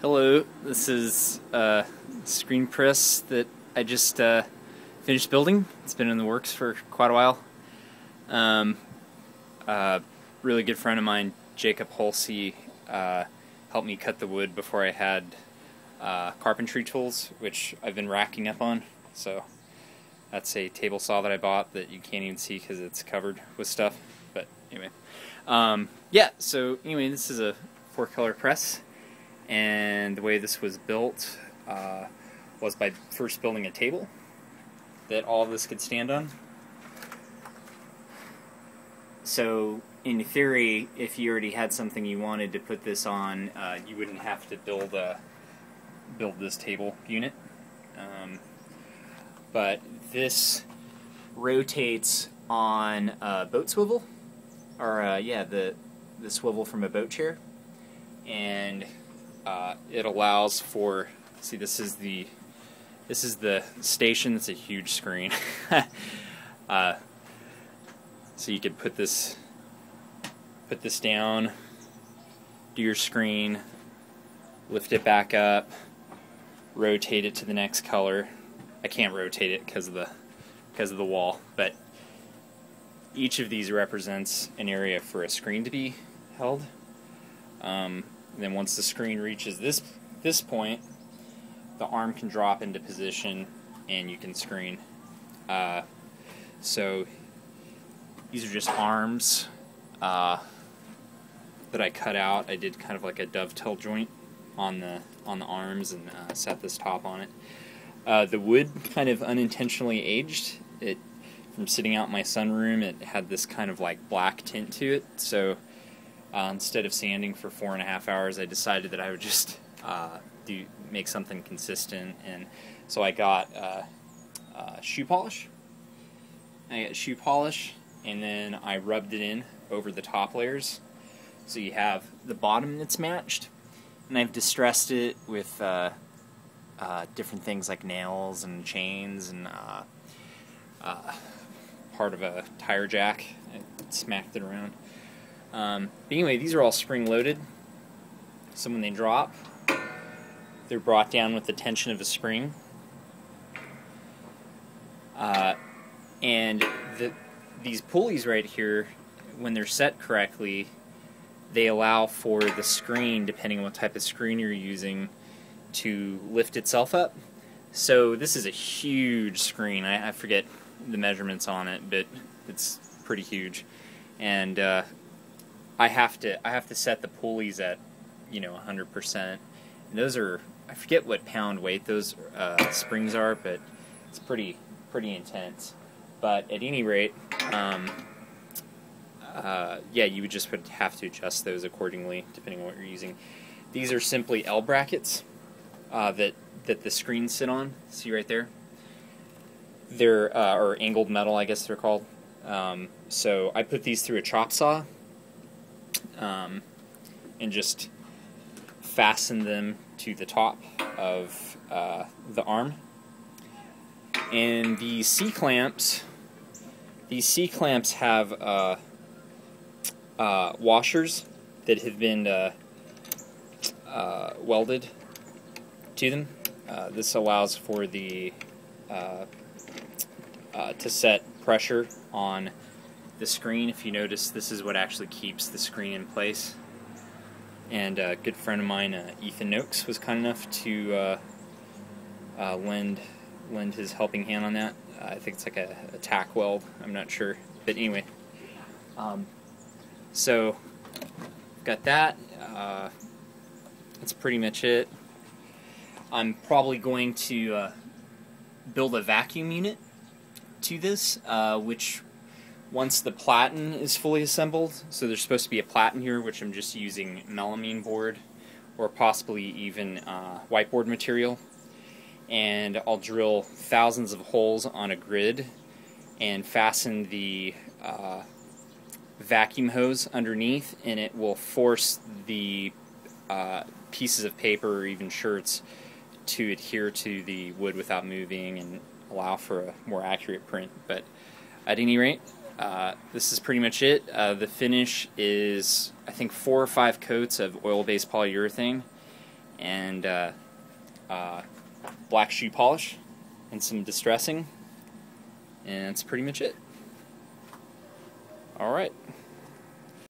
Hello, this is a screen press that I just finished building. It's been in the works for quite a while. A really good friend of mine, Jacob Holsey, helped me cut the wood before I had carpentry tools, which I've been racking up on. So that's a table saw that I bought that you can't even see because it's covered with stuff. But anyway, yeah, so anyway, this is a 4-color press. And the way this was built was by first building a table that all of this could stand on. So in theory, if you already had something you wanted to put this on, you wouldn't have to build this table unit. But this rotates on a boat swivel, or yeah, the swivel from a boat chair, and it allows for, see, this is the station. It's a huge screen. So you could put this down, do your screen, lift it back up, rotate it to the next color. I can't rotate it because of the wall, but each of these represents an area for a screen to be held. Then once the screen reaches this point, the arm can drop into position and you can screen. So these are just arms that I cut out. I did kind of like a dovetail joint on the arms and set this top on it. The wood kind of unintentionally aged. From sitting out in my sunroom, it had this kind of like black tint to it. So instead of sanding for 4.5 hours, I decided that I would just make something consistent, and so I got shoe polish. And then I rubbed it in over the top layers, so you have the bottom that's matched, and I've distressed it with different things like nails and chains and part of a tire jack. I smacked it around. But anyway, these are all spring-loaded, so when they drop, they're brought down with the tension of a spring. And these pulleys right here, when they're set correctly, they allow for the screen, depending on what type of screen you're using, to lift itself up. So this is a huge screen. I forget the measurements on it, but it's pretty huge. And I have to set the pulleys at 100%. And those are, I forget what pound weight those springs are, but it's pretty intense. But at any rate, yeah, you would just have to adjust those accordingly depending on what you're using. These are simply L brackets that the screens sit on. See right there? They're or angled metal, I guess they're called. So I put these through a chop saw and just fasten them to the top of the arm. And these C-clamps have washers that have been welded to them. This allows for the to set pressure on the screen. If you notice, this is what actually keeps the screen in place. And a good friend of mine, Ethan Noakes, was kind enough to lend his helping hand on that. I think it's like a tack weld. I'm not sure, but anyway. So got that. That's pretty much it. I'm probably going to build a vacuum unit to this, which once the platen is fully assembled, so there's supposed to be a platen here, which I'm just using melamine board or possibly even whiteboard material, and I'll drill thousands of holes on a grid and fasten the vacuum hose underneath, and it will force the pieces of paper or even shirts to adhere to the wood without moving and allow for a more accurate print. But at any rate, this is pretty much it. The finish is, I think, 4 or 5 coats of oil-based polyurethane, and black shoe polish and some distressing, and that's pretty much it. Alright.